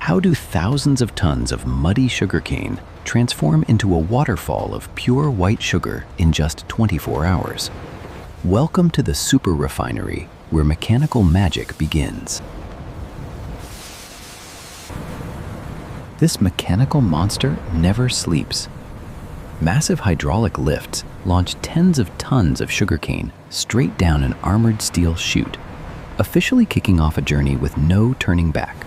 How do thousands of tons of muddy sugarcane transform into a waterfall of pure white sugar in just 24 hours? Welcome to the super refinery, where mechanical magic begins. This mechanical monster never sleeps. Massive hydraulic lifts launch tens of tons of sugarcane straight down an armored steel chute, officially kicking off a journey with no turning back.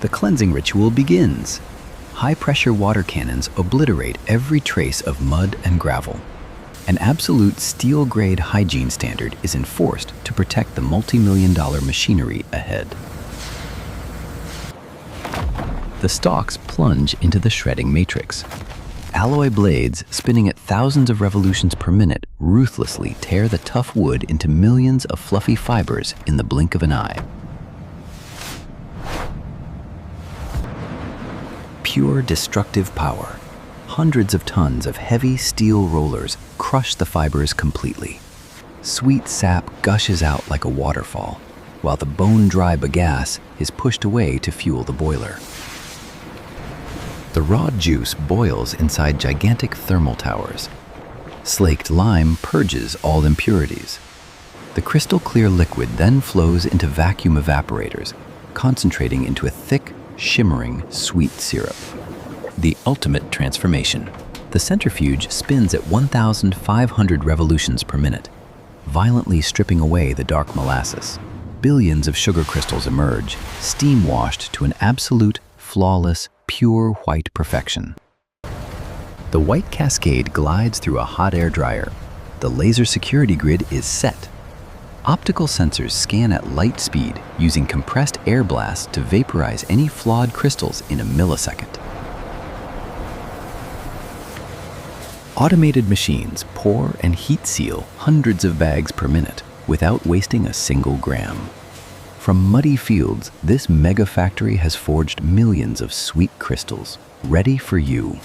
The cleansing ritual begins. High-pressure water cannons obliterate every trace of mud and gravel. An absolute steel-grade hygiene standard is enforced to protect the multi-million-dollar machinery ahead. The stalks plunge into the shredding matrix. Alloy blades, spinning at thousands of revolutions per minute, ruthlessly tear the tough wood into millions of fluffy fibers in the blink of an eye. Pure destructive power. Hundreds of tons of heavy steel rollers crush the fibers completely. Sweet sap gushes out like a waterfall, while the bone-dry bagasse is pushed away to fuel the boiler. The raw juice boils inside gigantic thermal towers. Slaked lime purges all impurities. The crystal-clear liquid then flows into vacuum evaporators, concentrating into a thick, shimmering, sweet syrup. The ultimate transformation. The centrifuge spins at 1,500 revolutions per minute, violently stripping away the dark molasses. Billions of sugar crystals emerge, steam-washed to an absolute, flawless, pure white perfection. The white cascade glides through a hot air dryer. The laser security grid is set. Optical sensors scan at light speed, using compressed air blasts to vaporize any flawed crystals in a millisecond. Automated machines pour and heat seal hundreds of bags per minute without wasting a single gram. From muddy fields, this mega factory has forged millions of sweet crystals, ready for you.